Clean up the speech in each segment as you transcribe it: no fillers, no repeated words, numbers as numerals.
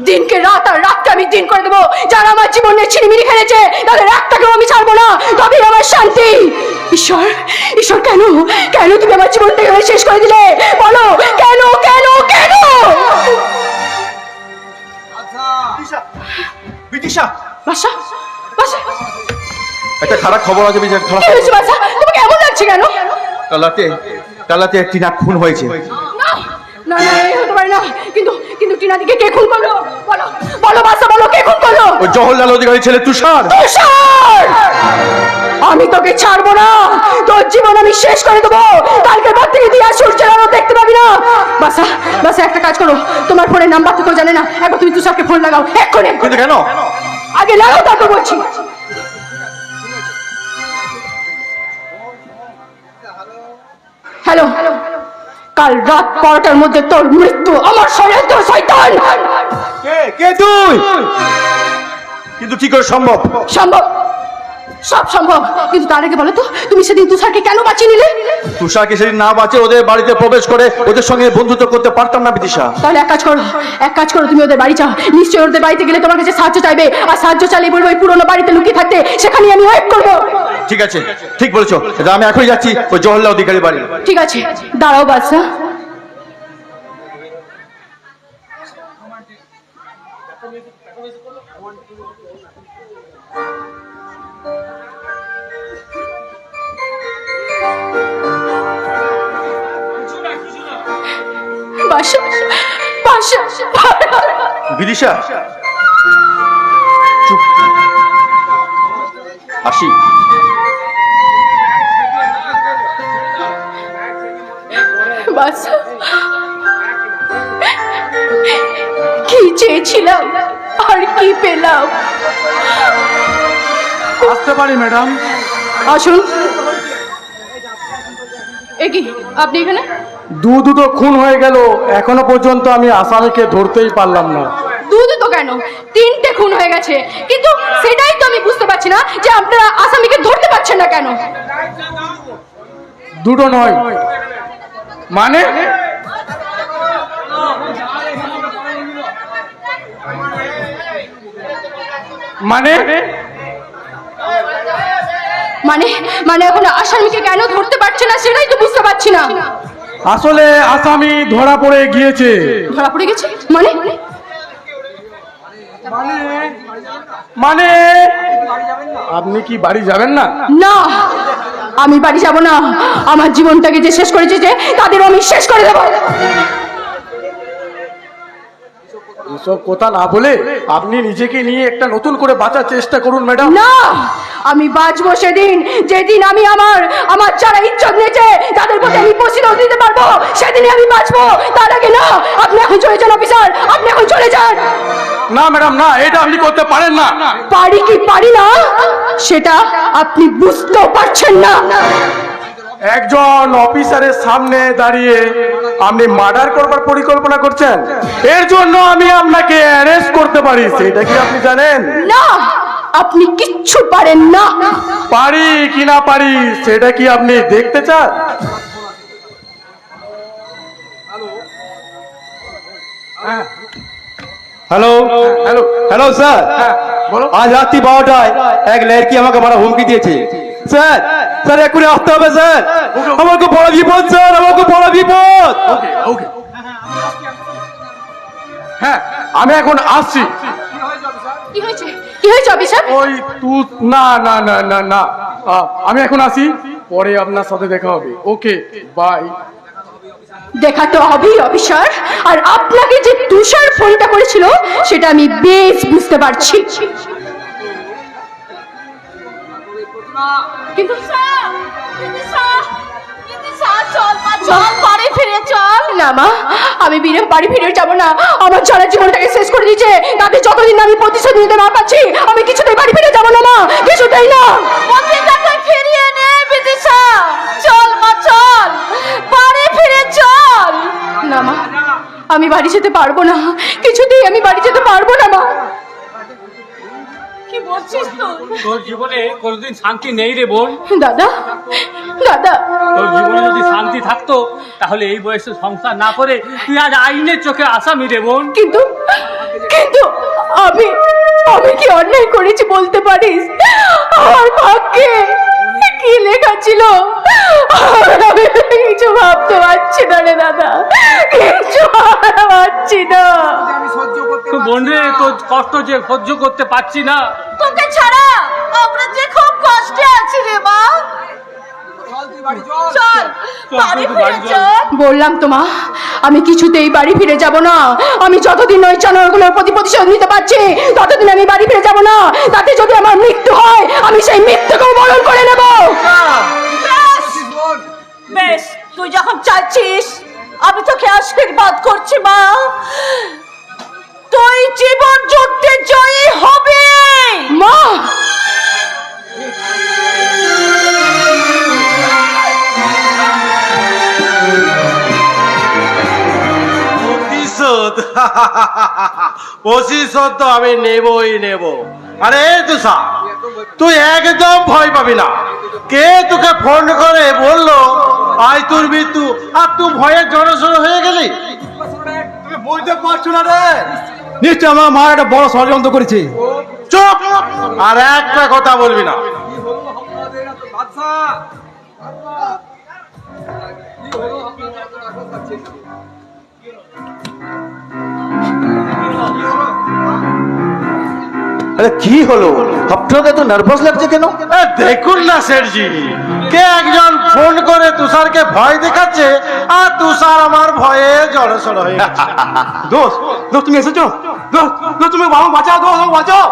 দিনকে রাত আর রাতকে আমি দিন করে দেবো। যারা আমার জীবন নিয়ে ছিনিমিনি খেলেছে তাদের একটাকেও আমি ছাড়বো না, তবেই আমার শান্তি। ঈশ্বর, ঈশ্বর, কেন কেন তুমি আমার জীবনটাকে শেষ করে দিলে? বলো কেন কেন কেন? বিদিশা, বাসা বাসা, একটা খারাপ খবর আছে। কি হয়েছে বাসা? তোমাকে এমন লাগছে কেন? কালাতে টিনা খুন হয়েছে। না না না, এই হতে পারে না। কিন্তু কিন্তু টিনাদিকে কে খুন করলো? বলো বলো বাসা, বলো কে খুন করলো? ওই জওহরলাল অধিকারী ছেলে তুষার। তুষার! আমি তোকে ছাড়বো না, তোর জীবন আমি শেষ করে দেবো। কালকে পর থেকে তুই আর সূর্যের আলো দেখতে পাবি না। বাসা বাসা, একটা কাজ করো, তোমার ফোনের নাম্বার তো কেউ জানে না, একবার তুমি তুষারকে ফোন লাগাও এক্ষুনি। কিন্তু কেন? আগে লাগাও, তারপর বলছি। হ্যালো, কাল রাত 12টার মধ্যে তোর মৃত্যু আমার ষড়যন্ত্র। শয়তান! কে তুই? কিন্তু কি করে সম্ভব? সম্ভব, সব সম্ভব। কিন্তু তার আগে বলো তো, তুমি সেদিন তুষারকে কেন বাঁচিয়ে নিলে? তুষারকে সেদিন না বাঁচে ওদের বাড়িতে প্রবেশ করে ওদের সঙ্গে বন্ধুত্ব করতে পারতাম না বিদিশা। তাহলে এক কাজ করো, তুমি ওদের বাড়ি যাও। নিশ্চয়ই ওদের বাড়িতে গেলে তোমার কাছে সাহায্য চাইবে, আর সাহায্য চালিয়ে বলবো ওই পুরোনো বাড়িতে লুকিয়ে থাকতে, সেখানে আমি ওয়েট করবো। ঠিক আছে, ঠিক বলেছো। আমি এখনই যাচ্ছি ওই জওহরলাল অধিকারী বাড়ি। ঠিক আছে, দাঁড়াও বাদশা। বাসা বাসা, বিদিশা চুপ, আসি। বাসা, কি চেয়েছিলাম আর কি পেলাম? আসতে পারি ম্যাডাম? আসুন। এ কি, আপনি এখানে? দুটো খুন হয়ে গেল, এখনো পর্যন্ত আমি আসামিকে ধরতেই পারলাম না। দুটো কেন, 3টে খুন হয়ে গেছে, কিন্তু সেটাই তো আমি বুঝতে পারছি না যে আপনারা আসামিকে ধরতে পারছেন না কেন। দুটো নয় মানে? মানে মানে মানে এখন আসামিকে কেন ধরতে পারছে না সেটাই তো বুঝতে পারছি না। আসলে আসামি ধরা পড়ে গিয়েছে। ধরা পড়ে গেছে মানে? মানে আপনি কি বাড়ি যাবেন না? না, আমি বাড়ি যাব না। আমার জীবনটাকে যে শেষ করেছে, যে তাদেরও আমি শেষ করে দেবো। এসব কথা না বলে আপনি নিজেকে নিয়ে একটা নতুন করে বাঁচার চেষ্টা করুন ম্যাডাম। না, আমি বাঁচবো সেদিন যেদিন আমি আমার যারা ইজ্জত নিয়েছে তাদের প্রতি আমি প্রতিশোধ দিতে পারবো, সেদিনই আমি বাঁচবো। তার আগে না। আপনি এখন চলে যান অফিসার, আপনি এখন চলে যান। না ম্যাডাম, না, এটা আপনি করতে পারেন না। পারি কি পারি না সেটা আপনি বুঝতেও পারছেন না। একজন অফিসারের সামনে দাঁড়িয়ে আপনি মার্ডার করবার পরিকল্পনা করছেন, এর জন্য আমি আপনাকে অ্যারেস্ট করতে পারি, সেটা কি আপনি জানেন? না, আপনি কিচ্ছু পারেন না। পারি কি না পারি সেটা কি আপনি দেখতে চান? हेलो হ্যালো हेलो सर, বলো। आज रात 12টায় এক লড়কি আমাকে মারা হুমকি দিয়েছে। স্যার স্যার এক্ষুনি আসতে হবে স্যার, আমাকে বড় বিপদ স্যার, আমাকে বড় বিপদ। ওকে ওকে, হ্যাঁ আমি এখন আসছি। কি হয়েছে, কি হয়েছে অফিসার? ওই না না না না না, আমি এখন আসি, পরে আপনার সাথে দেখা হবে। Okay bye. দেখা তো হবেই অফিসার, আর আপনাকে যে তুষার ফোনটা করেছিল সেটা আমি বেশ বুঝতে পারছি। কিন্তু চল বাড়ি ফিরে চল। না মা, আমি বাড়ি ফিরে যাবো না। আমার সারা জীবনটাকে শেষ করে দিয়েছে, তাদের যতদিন আমি প্রতিশোধ নিতে না পারছি আমি কিছুতেই বাড়ি ফিরে যাবো না মা, কিছুতেই না। ফিরিয়ে নে বিদিশা, চল মা চল, বাড়ি ফিরে চল। না মা, আমি বাড়ি যেতে পারবো না, কিছুতেই আমি বাড়ি যেতে পারবো না মা। কি বলছিস তুই? তোর জীবনে কোনোদিন শান্তি নেই রে বোন। দাদা, দাদা, তোর জীবনে যদি শান্তি থাকতো তাহলে এই বয়সে সংসার না করে তুই আজ আইনের চোখে আসামি রে বোন। কিন্তু আমি কি অন্যায় করেছি বলতে পারিস? আমার ভাগ্যে কি লেখা ছিল আমি কিছু ভাবতে পারছি না রে দাদা, কিছু ভাবতে পারছি না। বোন রে, তোর কষ্ট যে সহ্য করতে পারছি না। তোকে ছাড়া আমরা যে খুব কষ্টে আছি রে মা। চল বাড়ি ফিরে চল। বললাম তো মা, আমি কিছুতেই বাড়ি ফিরে যাব না। আমি যতদিন ওই জানোয়ারগুলোর প্রতি প্রতিশোধ নিতে পারছি ততদিন আমি বাড়ি ফিরে যাব না। তাতে যদি আমার মৃত্যু হয় আমি সেই মৃত্যুকেও বরণ করে নেব। বেশ, তুই যখন চাচ্ছিস আমি তোকে আশীর্বাদ করছি মা, তুই জীবন যুদ্ধে জয়ী হবে মা। প্রতিশোধ তো আমি নেবই নেব। আরে তুষা, তুই একদম ভয় পাবি না। কে তোকে ফোন করে বললো আজ তোর মৃত্যু, আর তুই ভয়ে জড়সড় হয়ে গেলি? তুমি বুঝতে পারছো না রে? নিশ্চয় আমার মা একটা বড় ষড়যন্ত্র করেছে। চুপ! আর একটা কথা বলবি না। আরে কি হলো, আপনাদের তো নার্ভাস লাগছে কেন? দেখুন না শেঠজি, কে একজন ফোন করে তুষারকে ভয় দেখাচ্ছে, আর তুষার আমার ভয়ে জড়সড় হয়ে গেছে। দোস্ত, দোস্ত তুমি এসেছো? দোস্ত, দোস্ত তুমি বাবা বাঁচাও, দোস্ত আমাকে বাঁচাও।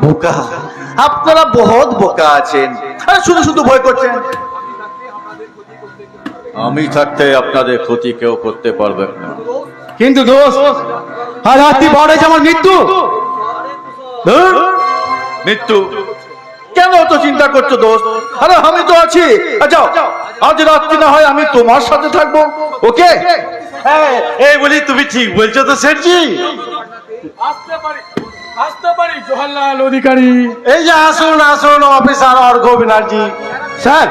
বোকা, আপনারা বহুত বোকা আছেন। আরে শুধু শুধু ভয় করছেন। আমি থাকতে আপনাদের ক্ষতি কেউ করতে পারবে না। কিন্তু দোস্ত, আর রাত্রি বড় আমার মৃত্যু। ধুর, মৃত্যু কেন তো চিন্তা করছো দোস্ত? আরে আমি তো আছি। যাও, আজ রাত্রি না হয় আমি তোমার সাথে থাকবো। ওকে? হ্যাঁ, এই বলি তুমি ঠিক বলছো তো শেঠজি? আসতে পারি জওহরলাল অধিকারী? এই যে আসুন আসুন অফিসার অর্ঘ ব্যানার্জি। স্যার,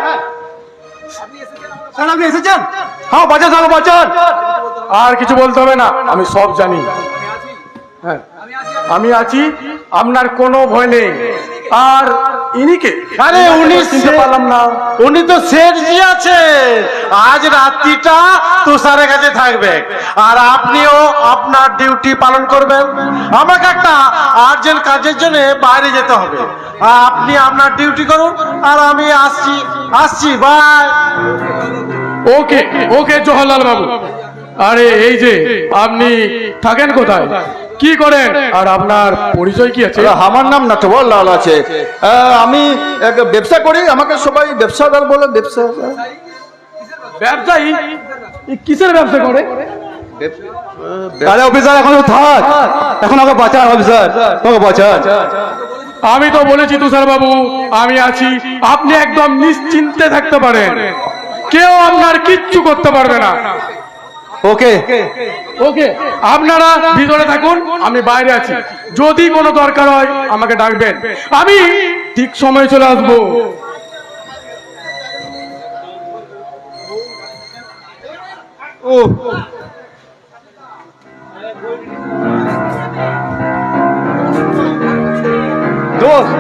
স্যার আপনি এসেছেন? হ্যাঁ বাঁচান, আমাকে বাঁচান। আর কিছু বলতে হবে না, আমি সব জানি। হ্যাঁ, আমি আছি, আপনার কোনো ভয় নেই। আর ইনিকে আরে উনি চিনতে পারলাম না। উনি তো শেঠজি আছে। আজ রাত্রিটা তুষারের কাছে থাকবে, আর আপনিও আপনার ডিউটি পালন করবেন। আমাকে একটা আর্জেন্ট কাজের জন্য বাইরে যেতে হবে। আপনি আপনার ডিউটি করুন, আর আমি আসছি বাই। ওকে ওকে জওহরলাল বাবু। আরে এই যে আপনি থাকেন কোথায়, কি করেন, আর আপনার পরিচয় কি আছে? আমার নাম নটবরলাল আছে। আমি এক ব্যবসা করি, আমাকে সবাই ব্যবসাদার বলে। ব্যবসায়ী? কিসের ব্যবসা করে? আরে অফিসার এখন তো থাক, এখন আমাকে বাঁচান অফিসার, আমাকে বাঁচান। আমি তো বলেছি তুষার বাবু, আমি আছি, আপনি একদম নিশ্চিন্তে থাকতে পারেন। কেউ আপনার কিচ্ছু করতে পারবে না। ওকে ওকে, আপনারা ভিতরে থাকুন, আমি বাইরে আছি। যদি কোনো দরকার হয় আমাকে ডাকবেন, আমি ঠিক সময় চলে আসবো। ও দোস্ত,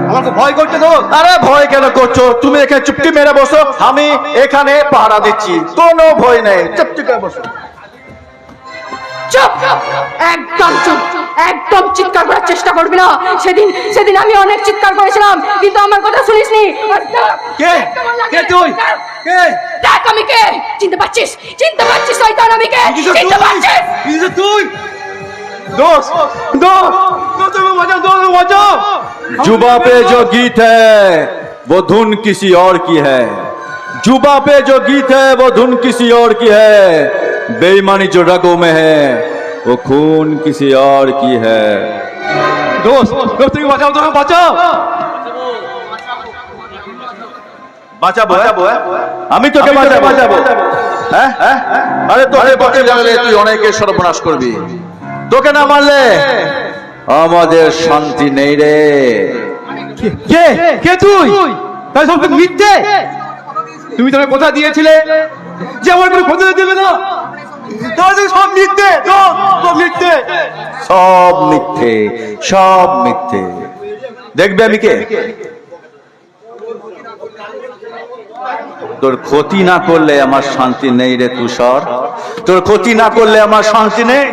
আমাকে ভয় করছে দোস্ত। আরে ভয় কেন করছো? তুমি এখানে চুপটি মেরে বসো, আমি এখানে পাহারা দিচ্ছি। কোনো ভয় নেই, চুপটি করে বসো। চুপ, একদম চুপ, একদম চিৎকার করার চেষ্টা করবি না। সেদিন আমি অনেক চিৎকার করেছিলাম, কিন্তু আমার কথা শুনিসনি। কে? কে তুই? কে? দেখ আমি কে, চিনতে পারছিস? চিনতে পারছিস শয়তান আমি কে? চিনতে পারছিস? তুই दोस्त दोस्त दोस्त में बचाओ, दोस्त में बचाओ। जुबा पे जो गीत है वो धुन किसी और की है। जुबा पे जो गीत है वो धुन किसी और की है। बेईमानी जो रगों में है वो खून किसी और की है। दोस्त दोस्त में बचाओ, दोस्त में बचाओ। বাঁচাবো আমি তোকে বাঁচাবো। হ্যাঁ, আরে তোকে বাঁচিয়ে গেলে তুই অনেকের সর্বনাশ করবি। তোকে না মারলে আমাদের শান্তি নেই রে। কে কে তুই? তাই সব মিথ্যে। তুমি তোমার কথা দিয়েছিলে যে আমার কোনো ক্ষতি দেবে না। সব মিথ্যে, সব মিথ্যে। সব মিথ্যে, সব মিথ্যে। দেখবে আমি কে? তোর ক্ষতি না করলে আমার শান্তি নেই রে তুষার, তোর ক্ষতি না করলে আমার শান্তি নেই।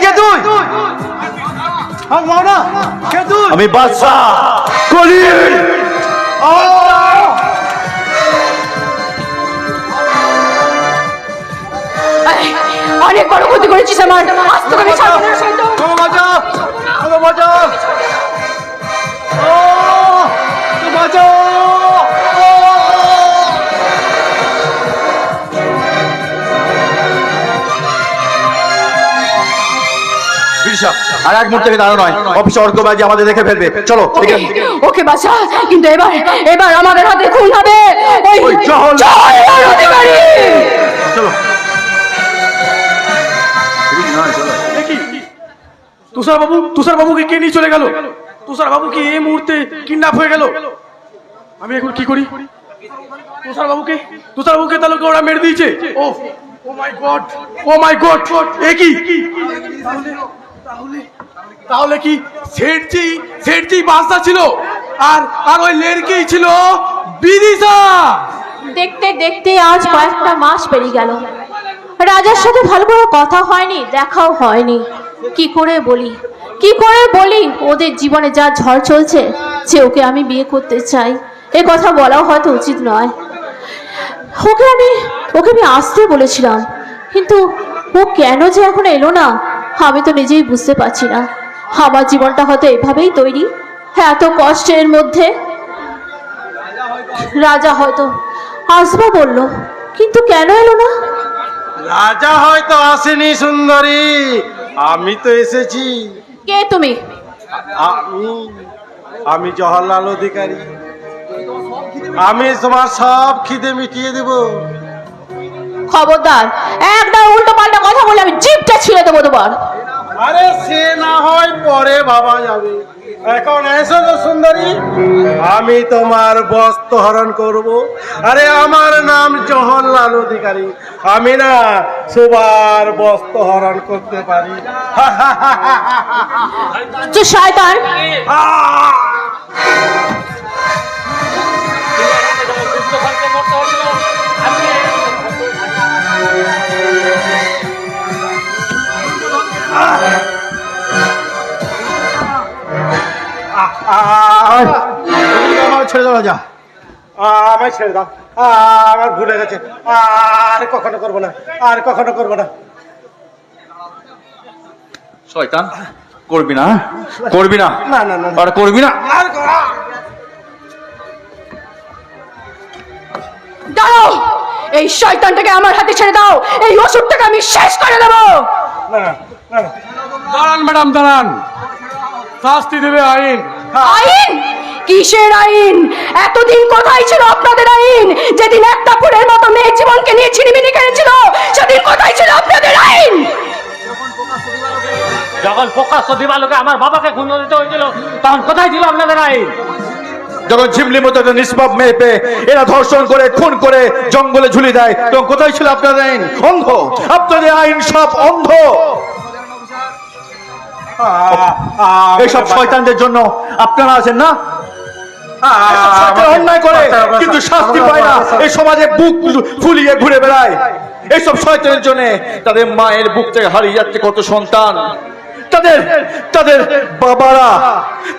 কে তুই? কে তুই? আমি বাদশাহ কলির। অনেক বড় ক্ষতি করেছিস আমার, আজ তোকে আমি ছাড়বো না শয়তান। বিরসা, আর এক মুহূর্ত থেকে দাঁড়ানো নয়, অফিসে অর্কবাজি আমাদের দেখে ফেলবে। চলো এখান থেকে। ওকে বাছা, কিন্তু এবার আমাদের হাতে খুন হবে ওই জহল অধিকারী। চলো। তুষার বাবুকে কে নিয়ে চলে গেল? তুষার বাবু কি এই মুহূর্তে কিডন্যাপ হয়ে গেল? আমি এখন কি করি? তুষার বাবুকে তাহলে ওরা মেরে দিয়েছে। ও মাই গড, এ কি? তাহলে কি সেটজি বাদশা ছিল, আর ওই লেড়কেই ছিল বিদিশা। দেখতে দেখতে আজ কয়েকটা মাস পেরিয়ে গেল, রাজার সাথে ভালো করে কথা হয়নি, দেখাও হয়নি। কি করে বলি ওদের জীবনে যা ঝড় চলছে যে ওকে আমি বিয়ে করতে চাই, এ কথা বলাও হয়তো উচিত নয়। ওকে আমি আসতে বলেছিলাম, কিন্তু ও কেন যে এখন এলো না আমি তো নিজেই বুঝতে পারছি না। আমার জীবনটা হয়তো এভাবেই তৈরি, এত কষ্টের মধ্যে। রাজা হয়তো আসবে বললো, কিন্তু কেন এলো না? রাজা হয়তো আসেনি সুন্দরী, আমি তো এসেছি। কে তুমি? আমি জওহরলাল অধিকারী। আমি তোমার সব খিদে মিটিয়ে দেব। খবরদার, একটা উল্টো পাল্টা কথা বলে আমি জিভটা ছিঁড়ে দেবো তোমার। আরে সে না হয় পরে ভাবা যাবে, এখন এসো তো সুন্দরী, আমি তোমার বস্ত্র হরণ করব। আরে আমার নাম জওহরলাল অধিকারী, আমি না সবার বস্ত্র হরণ করতে পারি। তো শয়তান, ছেড়ে দাও রাজা, আমায় ছেড়ে দাও, আমার ভুলে গেছে, আর কখনো করবো না। শয়তান, করবি না, না। আর করবি না। দাঁড়াও, এই শয়তানটাকে আমার হাতে ছেড়ে দাও, এই ওষুধটাকে আমি শেষ করে দেবো। দাঁড়ান ম্যাডাম, দাঁড়ান, শাস্তি দেবে আইন। আইন? কিসের আইন? এতদিন কোথায় ছিল আপনাদের আইন? যেদিন একটা ফুলের মতো মেয়ের জীবনকে নিয়ে ছিনিমিনি খেলেছিল, সেদিন কোথায় ছিল আপনাদের আইন? যখন প্রকাশ্য দিবালোকে আমার বাবাকে খুন দিতে হয়েছিল, তখন কোথায় ছিল আপনাদের আইন? যখন ঝিমলি মতো একটা নিষ্পাপ মেয়ে পেয়ে এরা ধর্ষণ করে খুন করে জঙ্গলে ঝুলি দেয়, তখন কোথায় ছিল আপনাদের আইন? অন্ধ, আপনাদের আইন সব অন্ধ। এইসব শয়তানদের জন্য আপনারা আছেন না? অন্যায় করে কিন্তু শাস্তি পায় না, এই সমাজে বুক ফুলিয়ে ঘুরে বেড়ায়। এইসব শয়তানের জন্য তাদের মায়ের বুক থেকে হারিয়ে যাচ্ছে কত সন্তান, তাদের বাবারা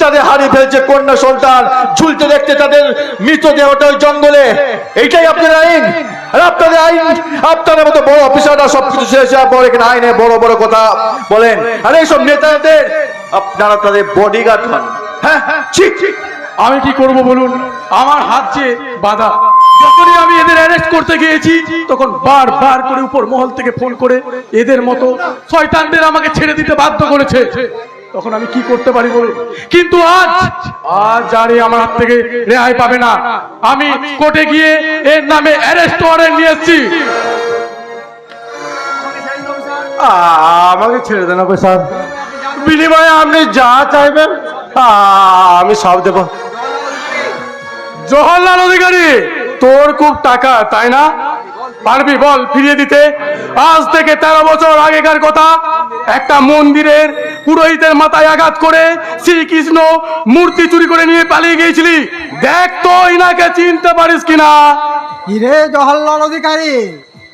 তাদের হারিয়ে ফেলছে কন্যা সন্তান, ঝুলতে দেখতে তাদের মৃতদেহটা ওই জঙ্গলে। এইটাই আপনাদের আইন? আর আপনাদের আইন, আপনাদের মতো বড় অফিসাররা সবকিছু শেষ হওয়ার পর এখানে আইনে বড় বড় কথা বলেন, আর এইসব নেতাদের আপনারা তাদের বডিগার্ড হন। হ্যাঁ, ঠিক। আমি কি করব বলুন, আমার হাত যে বাধা। যখনই আমি এদের অ্যারেস্ট করতে গিয়েছি, তখন বারবার করে উপর মহল থেকে ফোন করে এদের মতো শয়তানদের আমাকে ছেড়ে দিতে বাধ্য করেছে। তখন আমি কি করতে পারি বলুন? কিন্তু আজ আর আমার হাত থেকে রেহাই পাবে না। আমি কোর্টে গিয়ে এর নামে অ্যারেস্ট ওয়ারেন্ট নিয়ে এসেছি। আমাকে ছেড়ে দেন স্যার, বিনিময়ে আপনি যা চাইবেন আমি সব দেব। জওহরলাল অধিকারী, তোর খুব টাকা তাই না? পারবি বল ফিরিয়ে দিতে? আজ থেকে 13 বছর আগেকার কথা, একটা মন্দিরের পুরোহিতের মাথায় আঘাত করে শ্রীকৃষ্ণ মূর্তি চুরি করে নিয়ে পালিয়ে গিয়েছিলি। দেখ তো ইনাকে চিনতে পারিস কিনা। কিরে জওহরলাল অধিকারী,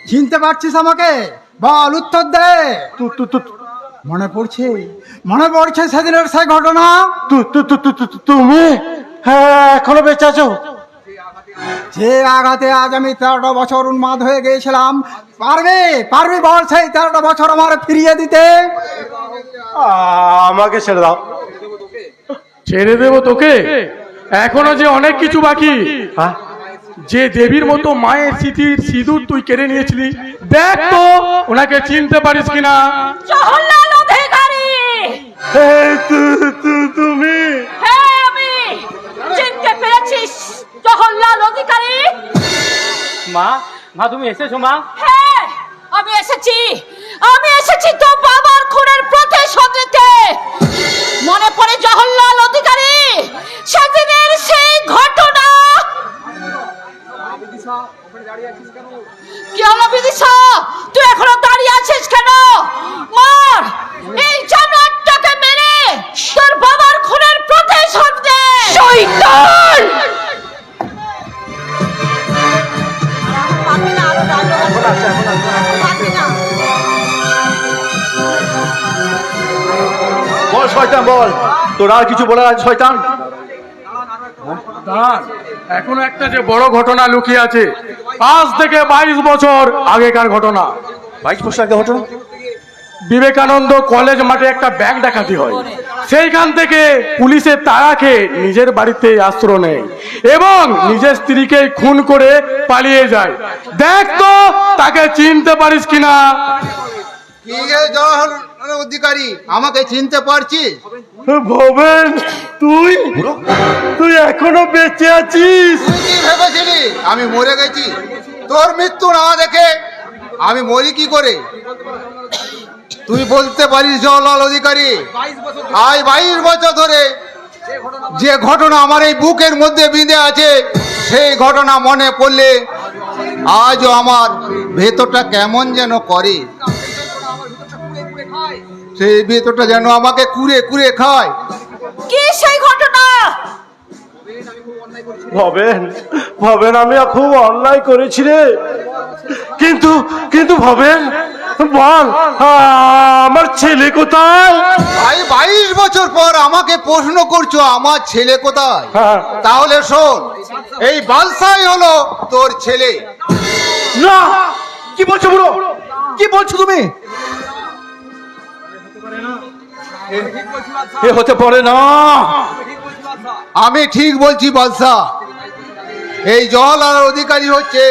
চিনতে পারছিস আমাকে? বল, উত্তর দে। মনে পড়ছে সেদিনের সেই ঘটনা? তুমি হ্যাঁ এখনো বেঁচে আছো? যে আঘাতে আজ আমি 13টা বছর উন্মাদ হয়ে গিয়েছিলাম, পারবি বল সেই 13টা বছর আমার ফিরিয়ে দিতে? আমাকে ছেড়ে দাও। ছেড়ে দেবো তোকে? এখনো যে অনেক কিছু বাকি। হ্যাঁ? যে দেবীর মতো মায়ের স্মৃতির সিঁদুর তুই কেড়ে নিয়েছিলি, দেখ তো ওনাকে চিনতে পারিস কিনা। জওহরলাল অধিকারী, তুমি হ্যাঁ আমি। চিনতে পেরেছিস জওহরলাল অধিকারী? মা, মা তুমি এসেছো মা? হ্যাঁ আমি এসেছি তো বাবার খুনের প্রতিশোধ নিতে। মনে পড়ে জওহরলাল অধিকারী সেদিনের সেই ঘটনা? কি হলো বিদিশা, তুই এখনো দাঁড়িয়ে আছিস কেন? মার এই জানোয়ারটাকে মেরে তোর বাবার খুনের প্রতিশোধ নে। শয়তান! বল শয়তান বল, তোর আর কিছু বলার আছে শয়তান? দাঁড়ান, এখনো একটা যে বড় ঘটনা লুকিয়ে আছে। আজ থেকে 22 বছর আগেকার ঘটনা। 22 বছর আগে ঘটনা? বিবেকানন্দ কলেজ মাঠে একটা ব্যাংক ডাকাতি হয়। সেইখান থেকে পুলিশের তাড়া খেয়ে নিজের বাড়িতে আশ্রয় নেয় এবং নিজের স্ত্রীকে খুন করে পালিয়ে যায়। দেখ তো তাকে চিনতে পারিস কিনা। কি রে জওহরলাল অধিকারী, আমাকে চিনতে পারছিস? ভবেন, তুই এখনো বেঁচে আছিস? তুই কি ভেবেছিলি আমি মরে গেছি? তোর মৃত্যু না দেখে আমি মরি কি করে? তুই বলতে পারিস জওহরলাল অধিকারী, আজ 22 বছর ধরে যে ঘটনা আমার এই বুকের মধ্যে বিঁধে আছে, সেই ঘটনা মনে পড়লে আজও আমার ভেতরটা কেমন যেন করে। সেই ভেতরটা যেন আমাকে কুড়ে কুড়ে খায়। কি সেই ঘটনা? ভবেন আমি খুব অন্যায় করেছি রে। কিন্তু ভবেন বল, আমার ছেলে কোথায়? ভাই 22 বছর পর আমাকে প্রশ্ন করছো আমার ছেলে কোথায়? তাহলে শোন, এই বালসাই হলো তোর ছেলে। না, কি বলছো বুড়ো? কি বলছো তুমি? এ হতে পারে না। আমি ঠিক বলছি বাদশা, এই জওহরলাল অধিকারী হচ্ছে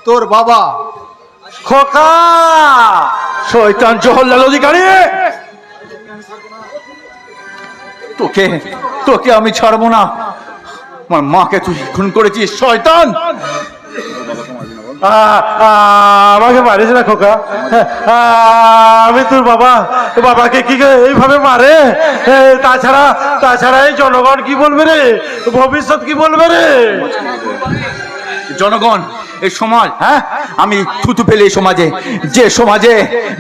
তোর বাবা। খোকা, শয়তান জওহরলাল অধিকারী, তোকে আমি ছাড়বো না। আমার মাকে তুই খুন করেছিস শয়তান। আমাকে মারিস না খোকা। আমি তোর বাবাকে কি এইভাবে মারে? তাছাড়া এই জনগণ কি বলবে রে? ভবিষ্যৎ কি বলবে রে? জনগণ, এই সমাজ, হ্যাঁ আমি থুতু ফেলি এই সমাজে,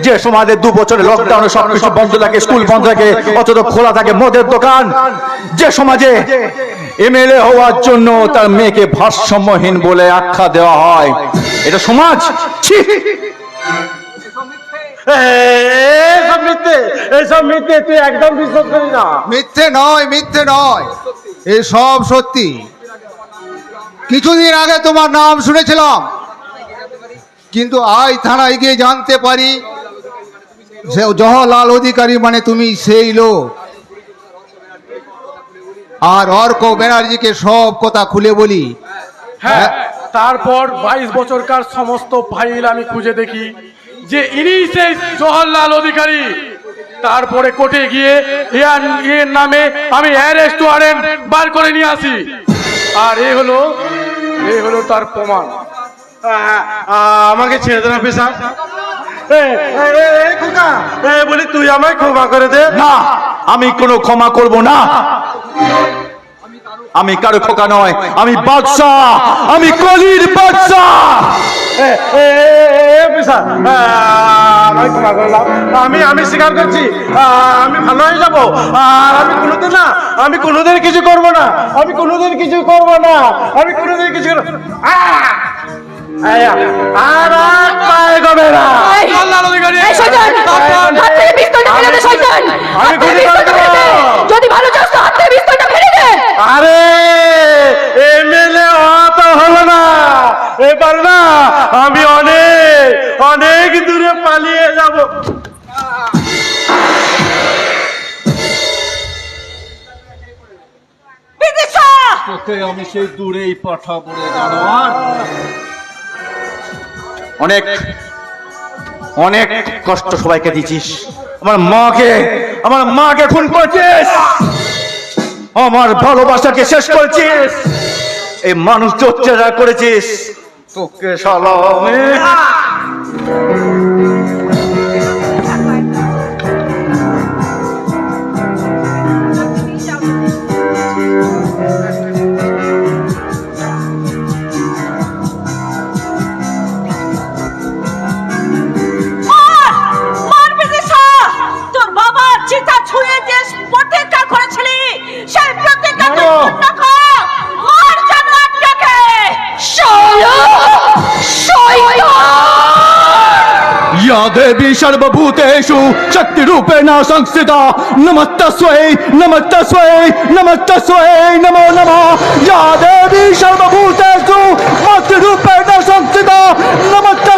যে সমাজে 2 বছরে লকডাউনে সবকিছু বন্ধ থাকে, স্কুল বন্ধ থাকে, অথচ খোলা থাকে মদের দোকান। যে সমাজে এমএলএ হওয়ার জন্য তার মেয়েকে ভারসাম্যহীন বলে আখ্যা দেওয়া হয়, এটা সমাজ? ছি! এইসব মিথ্যে তুই একদম বিশ্বাস করি না। মিথ্যে নয়, এই সব সত্যি। কিছুদিন আগে তোমার নাম শুনেছিলাম, কিন্তু আজ থানায় গিয়ে জানতে পারি যে জওহরলাল অধিকারী মানে তুমি সেই লোক। আর অর্ক ব্যানার্জিকে সব কথা খুলে বলি। হ্যাঁ, তারপর 22 বছরকার সমস্ত ফাইল আমি খুঁজে দেখি যে ইনি সেই জওহরলাল অধিকারী। তারপরে কোর্টে গিয়ে এর নামে আমি অ্যারেস্ট ওয়ারেন্ট বার করে নিয়ে আসি। আর এ হলো তার প্রমাণ। আমাকে ছেড়ে দে না পেশা। বলি তুই আমায় ক্ষমা করে দে। না, আমি কোনো ক্ষমা করব না। আমি কারো খোকা নয়, আমি বাদশা, আমি কলির বাদশা। অফিসার, আমায় ক্ষমা করলাম। আমি স্বীকার করছি, আমি ভালো হয়ে যাবো। আর আমি কোনোদিন কিছু করবো না। আমি কোনোদিন কিছু করবো না। আর এক পায়ে গবে না। এই শয়তান, হাত থেকে পিস্তলটা ফেলে দে শয়তান। আমি গুলি করে দেবো। যদি ভালো চাস তো হাত থেকে পিস্তলটা ফেলে দে। আরে এমএলএ তো হলো না, এবার না আমি অনেক দূরে পালিয়ে যাব। তোকে আমি সেই দূরেই পাঠাবো রে জানোয়ার। অনেক কষ্ট সবাইকে দিছিস, আমার মাকে খুন করেছিস, আমার ভালোবাসাকে শেষ করেছিস, এই মানুষ অত্যাচার করেছিস, তোকে শালা তোর বাবার চিতা ছুঁয়ে যে প্রতিজ্ঞা করেছিলি সেই প্রতিজ্ঞা পূর্ণ কর। মার জানোয়ারটাকে। या देवी सर्वभूतेषु शक्तिरूपेण संस्थिता नमस्तस्यै नमो नमः। या देवी सर्वभूतेषु शक्तिरूपेण संस्थिता नमस्ते